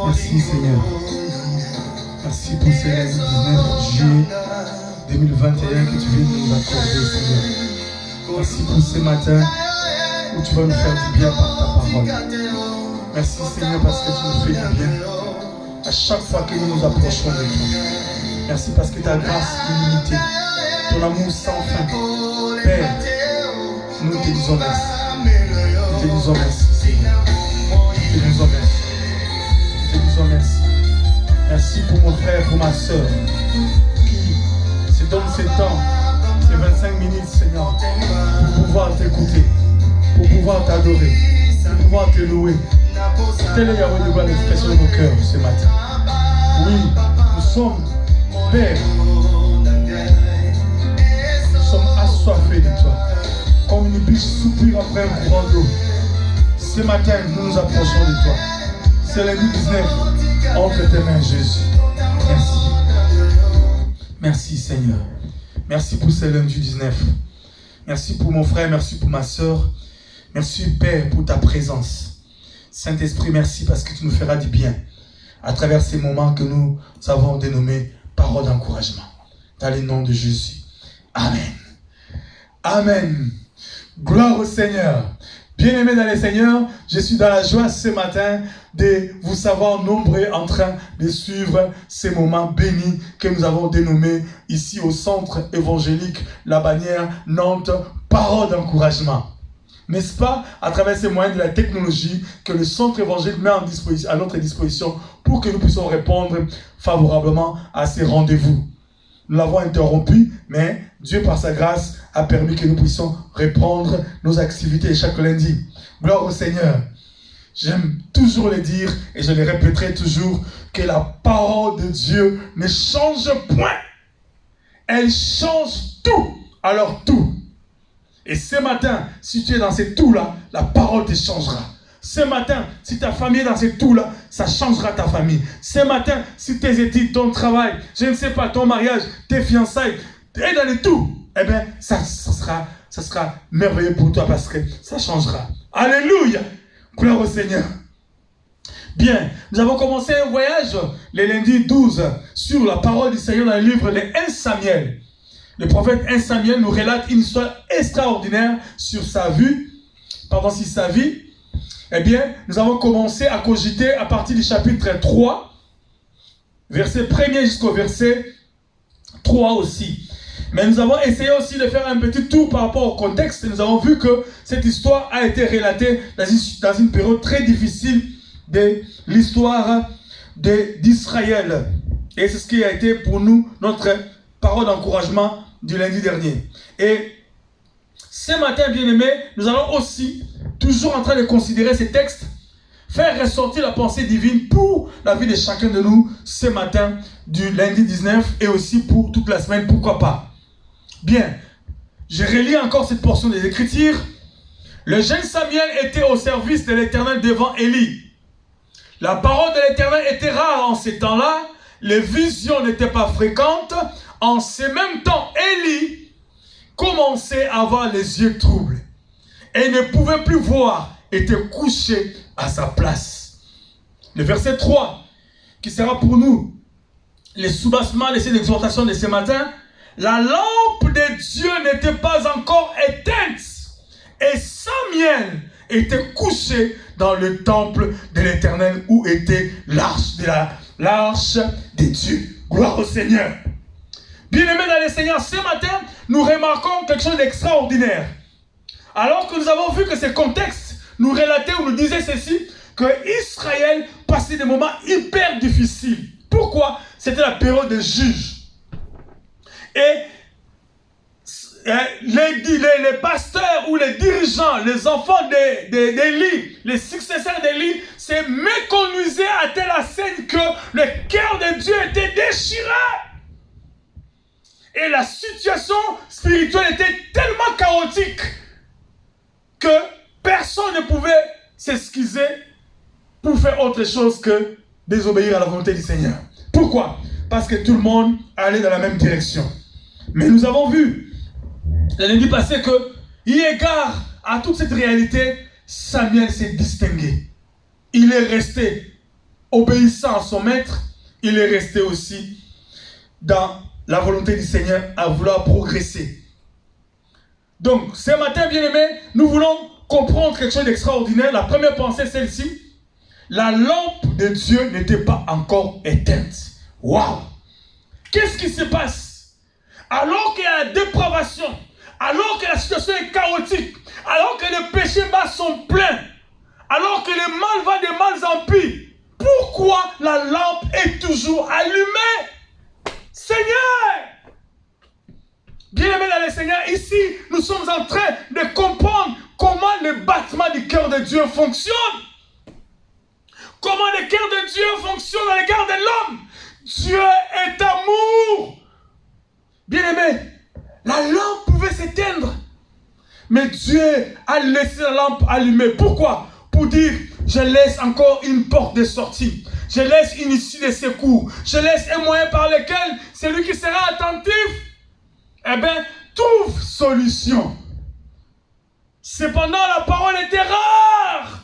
Merci Seigneur. Merci pour ces 19 juillet 2021 que tu viens de nous accorder, Seigneur. Merci pour ce matin où tu vas nous faire du bien par ta parole. Merci Seigneur parce que tu nous fais du bien à chaque fois que nous nous approchons de toi. Merci parce que ta grâce illimitée, ton amour sans fin, Père, nous te disons merci. Nous te disons merci, Seigneur. Nous te disons merci. Nous te disons merci. Merci pour mon frère, pour ma soeur, qui se donne ces temps, ces 25 minutes, Seigneur, pour pouvoir t'écouter, pour pouvoir t'adorer, pour pouvoir te louer. Tel est Yahweh de voir l'expression de nos cœurs ce matin. Oui, nous sommes, Père, nous sommes assoiffés de toi, comme une biche soupire après un courant d'eau. Ce matin, nous nous approchons de toi. C'est lundi 19. Entre tes mains, Jésus. Merci. Merci, Seigneur. Merci pour ce lundi 19. Merci pour mon frère, merci pour ma soeur. Merci, Père, pour ta présence. Saint-Esprit, merci parce que tu nous feras du bien à travers ces moments que nous avons dénommés paroles d'encouragement. Dans le nom de Jésus. Amen. Amen. Gloire au Seigneur. Bien-aimés dans le Seigneur, je suis dans la joie ce matin de vous savoir nombreux en train de suivre ces moments bénis que nous avons dénommés ici au centre évangélique La Bannière Nantes, paroles d'encouragement. N'est-ce pas, à travers ces moyens de la technologie que le centre évangélique met à notre disposition pour que nous puissions répondre favorablement à ces rendez-vous. Nous l'avons interrompu, mais Dieu, par sa grâce, a permis que nous puissions reprendre nos activités chaque lundi. Gloire au Seigneur. J'aime toujours le dire, et je le répéterai toujours, que la parole de Dieu ne change point. Elle change tout. Alors tout. Et ce matin, si tu es dans ces tout-là, la parole te changera. Ce matin, si ta famille est dans ces tout-là, ça changera ta famille. Ce matin, si tes études, ton travail, je ne sais pas, ton mariage, tes fiançailles, et dans les tout, eh bien, ça sera merveilleux pour toi parce que ça changera. Alléluia! Gloire au Seigneur. Bien, nous avons commencé un voyage le lundi 12 sur la parole du Seigneur dans le livre de 1 Samuel. Le prophète 1 Samuel nous relate une histoire extraordinaire sur sa vie. Eh bien, nous avons commencé à cogiter à partir du chapitre 3, verset 1er jusqu'au verset 3 aussi. Mais nous avons essayé aussi de faire un petit tour par rapport au contexte. Nous avons vu que cette histoire a été relatée dans une période très difficile de l'histoire d'Israël. Et c'est ce qui a été pour nous notre parole d'encouragement du lundi dernier. Et ce matin, bien-aimés, nous allons aussi, toujours en train de considérer ces textes, faire ressortir la pensée divine pour la vie de chacun de nous ce matin du lundi 19 et aussi pour toute la semaine, pourquoi pas. Bien, je relis encore cette portion des Écritures. Le jeune Samuel était au service de l'Éternel devant Élie. La parole de l'Éternel était rare en ces temps-là. Les visions n'étaient pas fréquentes. En ces mêmes temps, Élie commençait à avoir les yeux troubles et ne pouvait plus voir, était couché à sa place. Le verset 3, qui sera pour nous les soubassements de cette exhortation de ce matin. La lampe de Dieu n'était pas encore éteinte et Samuel était couché dans le temple de l'Éternel où était l'arche de Dieu. Gloire au Seigneur. Bien-aimés dans le Seigneur, ce matin, nous remarquons quelque chose d'extraordinaire. Alors que nous avons vu que ce contexte nous relatait ou nous disait ceci, que Israël passait des moments hyper difficiles. Pourquoi? C'était la période des juges. Et les pasteurs ou les dirigeants, les enfants d'Élie, les successeurs d'Élie, se méconduisaient à telle scène que le cœur de Dieu était déchiré. Et la situation spirituelle était tellement chaotique que personne ne pouvait s'excuser pour faire autre chose que désobéir à la volonté du Seigneur. Pourquoi? parce que tout le monde allait dans la même direction. Mais nous avons vu l'année passée que, eu égard à toute cette réalité, Samuel s'est distingué. Il est resté obéissant à son maître, il est resté aussi dans la volonté du Seigneur à vouloir progresser. Donc, ce matin, bien-aimés, nous voulons comprendre quelque chose d'extraordinaire. La première pensée, celle-ci. La lampe de Dieu n'était pas encore éteinte. Waouh! Qu'est-ce qui se passe? Alors qu'il y a la dépravation, alors que la situation est chaotique, alors que les péchés bas sont pleins, alors que le mal va de mal en pire, pourquoi la lampe est toujours allumée? Seigneur! Bien-aimés dans le Seigneur, ici, nous sommes en train de comprendre comment le battement du cœur de Dieu fonctionne. Comment le cœur de Dieu fonctionne dans le cœur de l'homme. Dieu est amour. Bien-aimés, la lampe pouvait s'éteindre. Mais Dieu a laissé la lampe allumée. Pourquoi? Pour dire, je laisse encore une porte de sortie. Je laisse une issue de secours. Je laisse un moyen par lequel celui qui sera attentif, eh bien, trouve solution. Cependant, la parole était rare.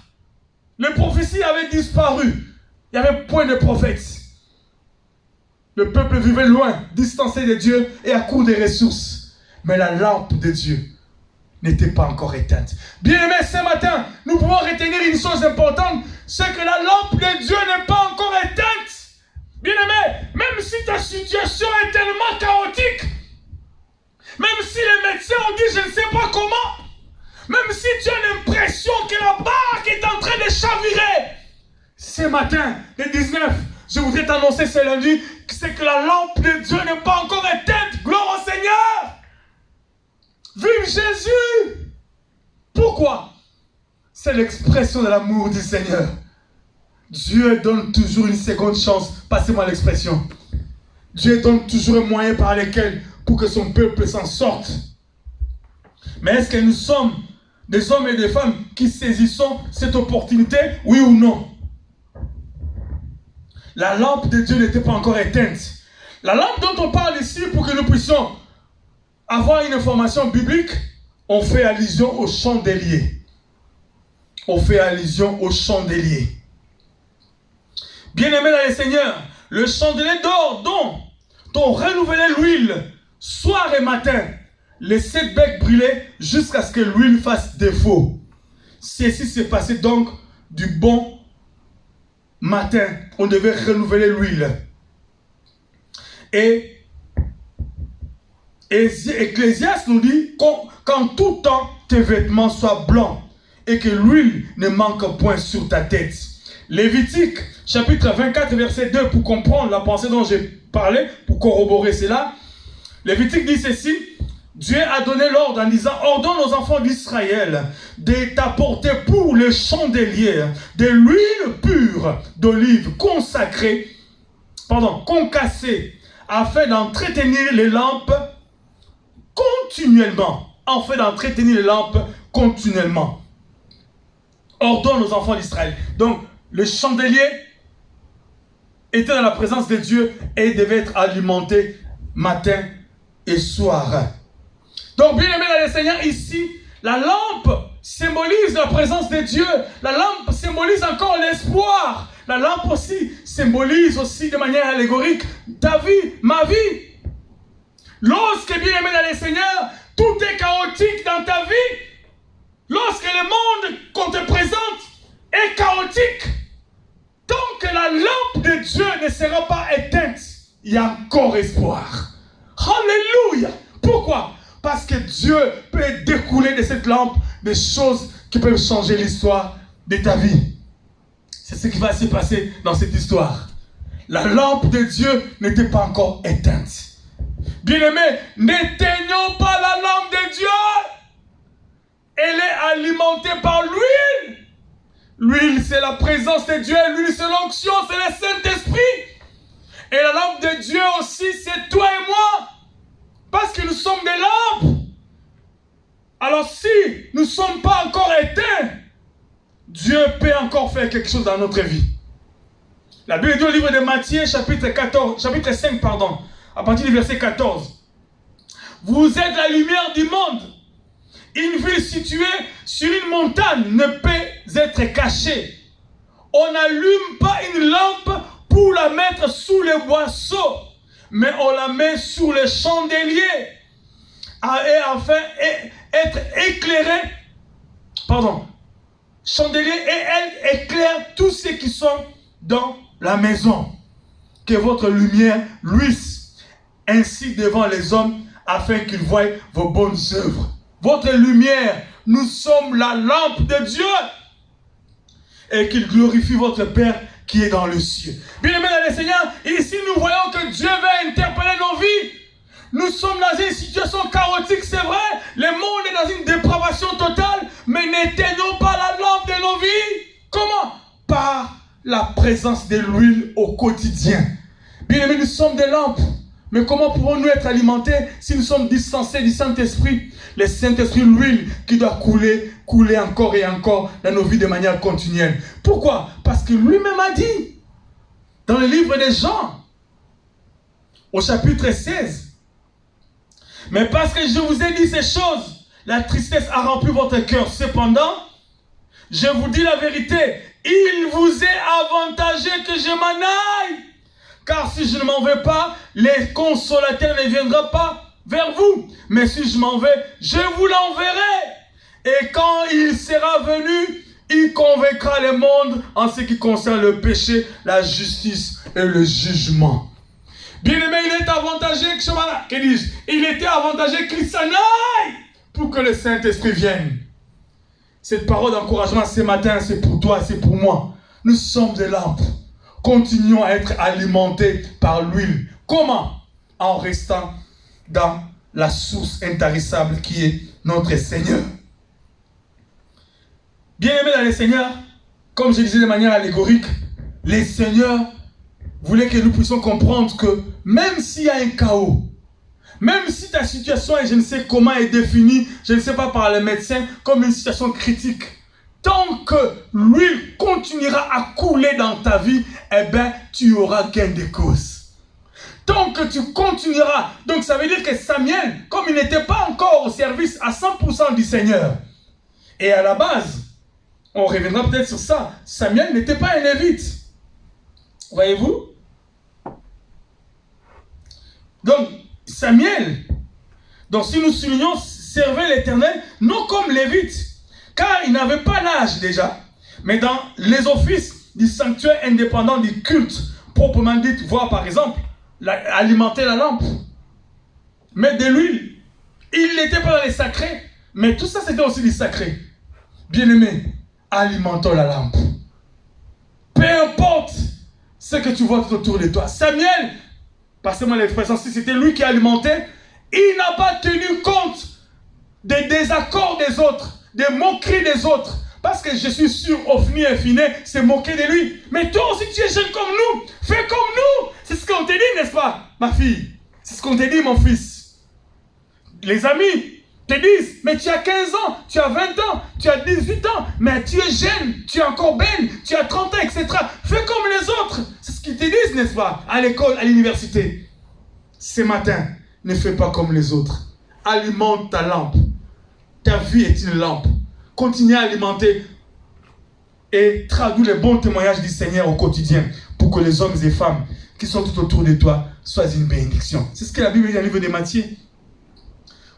Les prophéties avaient disparu. Il n'y avait point de prophètes. Le peuple vivait loin, distancé de Dieu et à court des ressources. Mais la lampe de Dieu n'était pas encore éteinte. Bien-aimés, ce matin, nous pouvons retenir une chose importante, c'est que la lampe de Dieu n'est pas encore éteinte. Bien-aimés, même si ta situation est tellement chaotique, même si les médecins ont dit je ne sais pas comment, même si tu as l'impression que la barque est en train de chavirer, ce matin, le 19, je voudrais t'annoncer ce lundi, c'est que la lampe de Dieu n'est pas encore éteinte. Gloire au Seigneur. Vive Jésus. Pourquoi? C'est l'expression de l'amour du Seigneur. Dieu donne toujours une seconde chance. Passez-moi l'expression. Dieu donne toujours un moyen par lequel pour que son peuple s'en sorte. Mais est-ce que nous sommes des hommes et des femmes qui saisissons cette opportunité, oui ou non? La lampe de Dieu n'était pas encore éteinte. La lampe dont on parle ici, pour que nous puissions avoir une information biblique, on fait allusion au chandelier. On fait allusion au chandelier. Bien-aimé dans le Seigneur, le chandelier d'or dont on renouvelait l'huile soir et matin, les 7 becs brûlaient jusqu'à ce que l'huile fasse défaut. Ceci s'est passé donc du bon matin. On devait renouveler l'huile. Et Ecclésiaste nous dit qu'en tout temps, tes vêtements soient blancs et que l'huile ne manque point sur ta tête. Lévitique, chapitre 24, verset 2, pour comprendre la pensée dont j'ai parlé, pour corroborer cela. Lévitique dit ceci: Dieu a donné l'ordre en disant, ordonne aux enfants d'Israël de t'apporter pour le chandelier de l'huile pure d'olive concassée, afin d'entretenir les lampes continuellement. Ordonne aux enfants d'Israël. Donc, le chandelier était dans la présence de Dieu et devait être alimenté matin et soir. Donc, bien aimé dans le Seigneur, ici, la lampe symbolise la présence de Dieu. La lampe symbolise encore l'espoir. La lampe aussi symbolise aussi de manière allégorique ta vie, ma vie. Lorsque, bien aimé dans le Seigneur, tout est chaotique dans ta vie, lorsque le monde qu'on te présente est chaotique, tant que la lampe de Dieu ne sera pas éteinte, il y a encore espoir. Alléluia. Pourquoi? Parce que Dieu peut découler de cette lampe des choses qui peuvent changer l'histoire de ta vie. C'est ce qui va se passer dans cette histoire. La lampe de Dieu n'était pas encore éteinte. Bien-aimés, n'éteignons pas la lampe de Dieu. Elle est alimentée par l'huile. L'huile, c'est la présence de Dieu. L'huile, c'est l'onction, c'est le Saint-Esprit. Et la lampe de Dieu aussi, c'est toi et moi. Parce que nous sommes des lampes. Alors si nous ne sommes pas encore éteints, Dieu peut encore faire quelque chose dans notre vie. La Bible dit au livre de Matthieu, chapitre 5, à partir du verset 14. Vous êtes la lumière du monde. Une ville située sur une montagne ne peut être cachée. On n'allume pas une lampe pour la mettre sous le boisseau, mais on la met sur le chandelier et afin d'être éclairée. Chandelier, et elle éclaire tous ceux qui sont dans la maison. Que votre lumière luise ainsi devant les hommes afin qu'ils voient vos bonnes œuvres. Votre lumière, nous sommes la lampe de Dieu et qu'il glorifie votre Père qui est dans le ciel. Bien-aimés dans le Seigneur, ici nous voyons que Dieu veut interpeller nos vies. Nous sommes dans une situation chaotique, c'est vrai. Le monde est dans une dépravation totale, mais n'éteignons pas la lampe de nos vies. Comment? Par la présence de l'huile au quotidien. Bien-aimés, nous sommes des lampes. Mais comment pouvons-nous être alimentés si nous sommes distancés du Saint-Esprit? Le Saint-Esprit, l'huile qui doit couler encore et encore dans nos vies de manière continuelle. Pourquoi? Parce que lui-même a dit, dans le livre de Jean, au chapitre 16, mais parce que je vous ai dit ces choses, la tristesse a rempli votre cœur. Cependant, je vous dis la vérité, il vous est avantageux que je m'en aille. Car si je ne m'en vais pas, le consolateur ne viendra pas vers vous. Mais si je m'en vais, je vous l'enverrai. Et quand il sera venu, il convaincra le monde en ce qui concerne le péché, la justice et le jugement. Bien-aimé, il est avantageux que dis-je? Il était avantageux qu'il s'en aille pour que le Saint-Esprit vienne. Cette parole d'encouragement ce matin, c'est pour toi, c'est pour moi. Nous sommes des lampes. Continuons à être alimentés par l'huile. Comment? En restant dans la source intarissable qui est notre Seigneur. Bien-aimés dans le Seigneur, comme je disais de manière allégorique, les Seigneurs voulaient que nous puissions comprendre que même s'il y a un chaos, même si ta situation est, je ne sais comment, est définie, je ne sais pas par les médecins, comme une situation critique, tant que l'huile continuera à couler dans ta vie, eh bien, tu auras gain de cause. Tant que tu continueras, donc ça veut dire que Samuel, comme il n'était pas encore au service à 100% du Seigneur, et à la base, on reviendra peut-être sur ça, Samuel n'était pas un lévite. Voyez-vous? Donc, Samuel, donc si nous soulignons, servait l'Éternel, non comme lévite, car il n'avait pas l'âge déjà, mais dans les offices du sanctuaire indépendant du culte, proprement dit, voir par exemple, alimenter la lampe, mettre de l'huile. Il n'était pas dans les sacrés, mais tout ça c'était aussi du sacré. Bien-aimé, alimentons la lampe. Peu importe ce que tu vois tout autour de toi. Samuel, passez-moi l'expression, si c'était lui qui alimentait, il n'a pas tenu compte des désaccords des autres, des moqueries des autres. Parce que je suis sûr, Ophni et Phiné s'est moqué de lui. Mais toi aussi, tu es jeune comme nous. Fais comme nous. C'est ce qu'on te dit, n'est-ce pas, ma fille? C'est ce qu'on te dit, mon fils. Les amis te disent, mais tu as 15 ans, tu as 20 ans, tu as 18 ans, mais tu es jeune, tu es encore belle, tu as 30 ans, etc. Fais comme les autres. C'est ce qu'ils te disent, n'est-ce pas? À l'école, à l'université. Ce matin, ne fais pas comme les autres. Alimente ta lampe. Ta vie est une lampe. Continue à alimenter et traduis les bons témoignages du Seigneur au quotidien pour que les hommes et femmes qui sont tout autour de toi soient une bénédiction. C'est ce que la Bible dit dans le livre de Matthieu.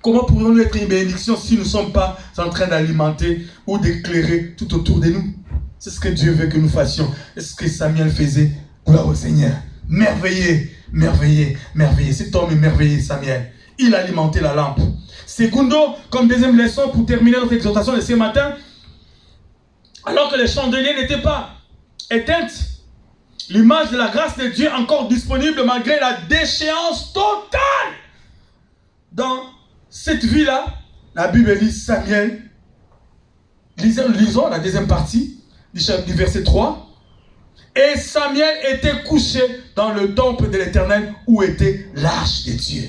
Comment pourrions-nous être une bénédiction si nous ne sommes pas en train d'alimenter ou d'éclairer tout autour de nous? C'est ce que Dieu veut que nous fassions. C'est ce que Samuel faisait. Gloire au Seigneur. Merveilleux, merveilleux, merveilleux. Cet homme est merveilleux, Samuel. Il alimentait la lampe. Secondo, comme deuxième leçon pour terminer notre exhortation de ce matin, alors que les chandeliers n'étaient pas éteintes, l'image de la grâce de Dieu encore disponible malgré la déchéance totale. Dans cette vie-là, la Bible dit Samuel, lisons la deuxième partie du verset 3. Et Samuel était couché dans le temple de l'Éternel où était l'arche de Dieu.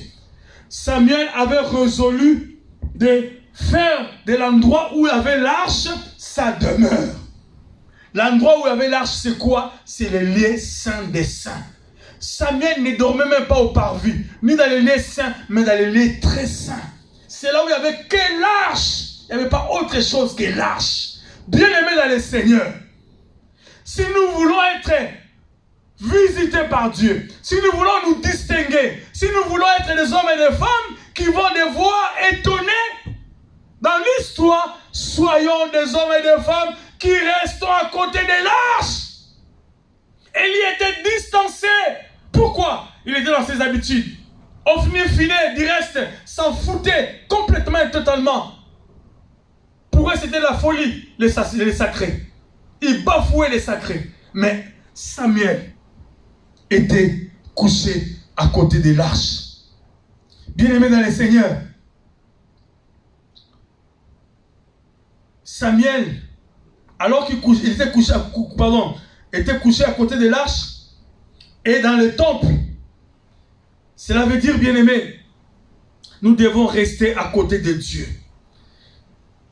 Samuel avait résolu de faire de l'endroit où il avait l'arche sa demeure. L'endroit où il y avait l'arche, c'est quoi? C'est le lieu saint des saints. Samuel ne dormait même pas au parvis, ni dans les lieux saints, mais dans les lieux très saints. C'est là où il n'y avait que l'arche. Il n'y avait pas autre chose que l'arche. Bien-aimés dans le Seigneur, si nous voulons être visités par Dieu, si nous voulons nous distinguer, si nous voulons être des hommes et des femmes qui vont devoir étonner dans l'histoire, soyons des hommes et des femmes qui restons à côté de l'arche. Élie était distancé. Pourquoi? Il était dans ses habitudes. Ophni Finé, du reste, s'en foutait complètement et totalement. Pour eux, c'était la folie, les sacrés. Ils bafouaient les sacrés. Mais Samuel était couché à côté de l'arche. Bien-aimé dans le Seigneur, Samuel, alors qu'il était couché à côté de l'arche et dans le temple, cela veut dire, bien-aimé, nous devons rester à côté de Dieu.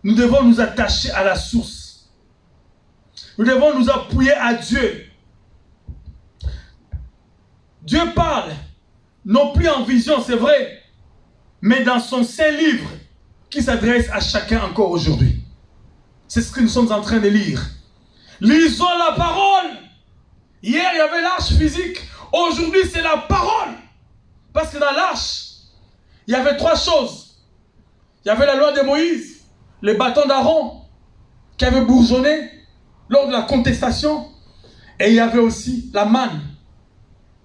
Nous devons nous attacher à la source. Nous devons nous appuyer à Dieu. Dieu parle, non plus en vision, c'est vrai, mais dans son saint livre qui s'adresse à chacun encore aujourd'hui. C'est ce que nous sommes en train de lire. Lisons la parole. Hier, il y avait l'arche physique. Aujourd'hui, c'est la parole. Parce que dans l'arche, il y avait trois choses. Il y avait la loi de Moïse, les bâtons d'Aaron qui avaient bourgeonné lors de la contestation. Et il y avait aussi la manne,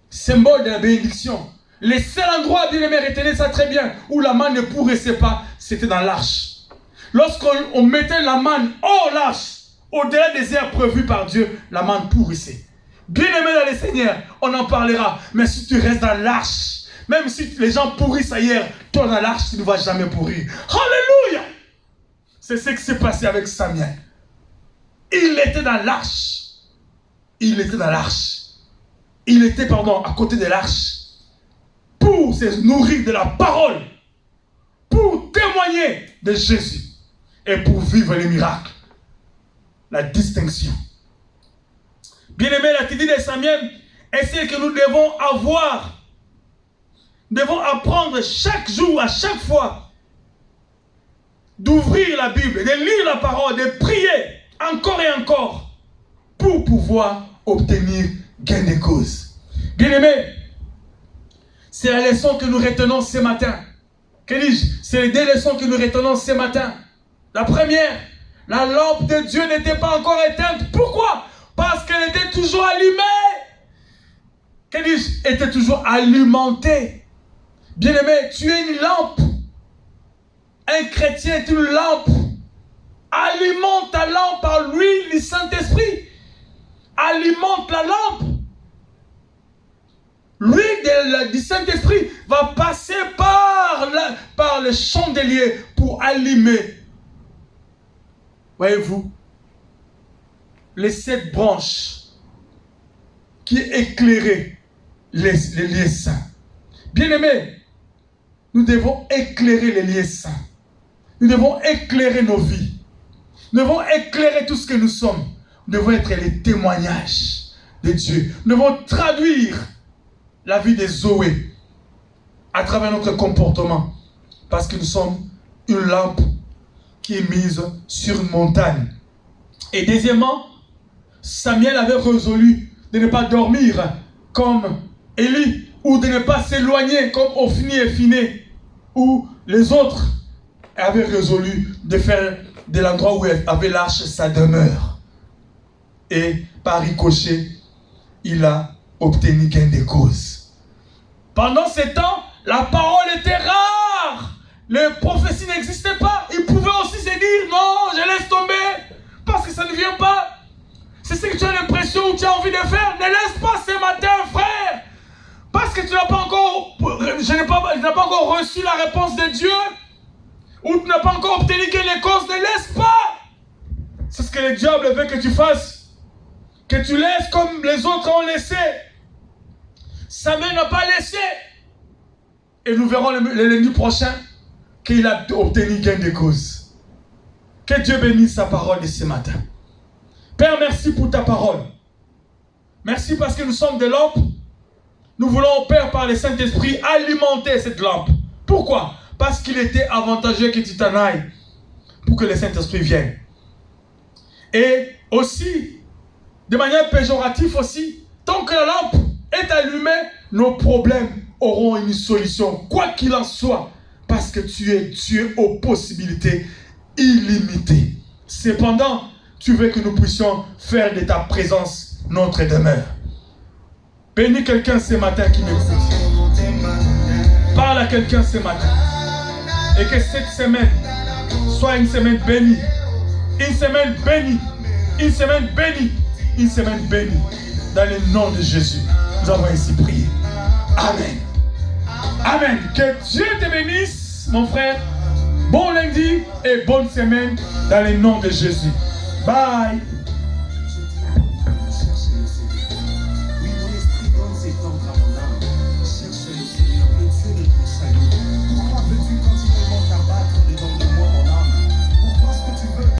symbole de la bénédiction. Le seul endroit, bien aimé, retenez ça très bien, où la manne ne pourrissait pas, c'était dans l'arche. Lorsqu'on mettait la manne hors l'arche, au-delà des aires prévues par Dieu, la manne pourrissait. Bien aimé dans le Seigneur, on en parlera. Mais si tu restes dans l'arche, même si les gens pourrissent ailleurs, toi dans l'arche, tu ne vas jamais pourrir. Alléluia! C'est ce qui s'est passé avec Samuel. Il était dans l'arche. Il était dans l'arche. Il était, à côté de l'arche pour se nourrir de la parole, pour témoigner de Jésus et pour vivre les miracles. La distinction. Bien-aimé, l'attitude de Samuel est celle que nous devons avoir. Nous devons apprendre chaque jour, à chaque fois, d'ouvrir la Bible, de lire la parole, de prier encore et encore pour pouvoir obtenir gain de cause. Bien-aimé, c'est la leçon que nous retenons ce matin. Que dis-je? C'est les deux leçons que nous retenons ce matin. La première, la lampe de Dieu n'était pas encore éteinte. Pourquoi? Parce qu'elle était toujours allumée. Que dis-je? Elle était toujours alimentée. Bien-aimé, tu es une lampe. Un chrétien est une lampe. Alimente ta lampe par l'huile du Saint-Esprit. Alimente la lampe. L'huile du Saint-Esprit va passer par le chandelier pour allumer. Voyez-vous, les 7 branches qui éclairaient les lieux saints. Bien-aimés, nous devons éclairer les lieux saints. Nous devons éclairer nos vies. Nous devons éclairer tout ce que nous sommes. Nous devons être les témoignages de Dieu. Nous devons traduire la vie de Zoé à travers notre comportement. Parce que nous sommes une lampe qui est mise sur une montagne. Et deuxièmement, Samuel avait résolu de ne pas dormir comme Élie, ou de ne pas s'éloigner comme Ophni et Finé, où les autres avaient résolu de faire de l'endroit où avait l'arche sa demeure. Et par ricochet, il a obtenu gain de cause. Pendant ce temps, la parole était rare. Les prophéties n'existaient pas. Ils pouvaient aussi se dire, non, je laisse tomber, parce que ça ne vient pas. C'est ce que tu as l'impression ou tu as envie de faire. Ne laisse pas ce matin, frère. Parce que tu n'as pas encore, je n'ai pas encore reçu la réponse de Dieu, ou tu n'as pas encore obtenu gain de cause. Ne laisse pas. C'est ce que le diable veut que tu fasses. Que tu laisses comme les autres ont laissé. Samuel n'a pas laissé. Et nous verrons le lundi prochain qu'il a obtenu gain de cause. Que Dieu bénisse sa parole de ce matin. Père, merci pour ta parole. Merci parce que nous sommes des lampes. Nous voulons, Père, par le Saint-Esprit, alimenter cette lampe. Pourquoi? Parce qu'il était avantageux que tu t'en ailles pour que le Saint-Esprit vienne. Et aussi, de manière péjorative aussi, tant que la lampe est allumée, nos problèmes auront une solution, quoi qu'il en soit, parce que tu es Dieu aux possibilités illimitées. Cependant, tu veux que nous puissions faire de ta présence notre demeure. Bénis quelqu'un ce matin qui m'écoute. Parle à quelqu'un ce matin. Et que cette semaine soit une semaine bénie. Une semaine bénie. Une semaine bénie. Une semaine bénie. Dans le nom de Jésus, nous avons ainsi prié. Amen. Amen. Que Dieu te bénisse, mon frère. Bon lundi et bonne semaine dans le nom de Jésus. Bye.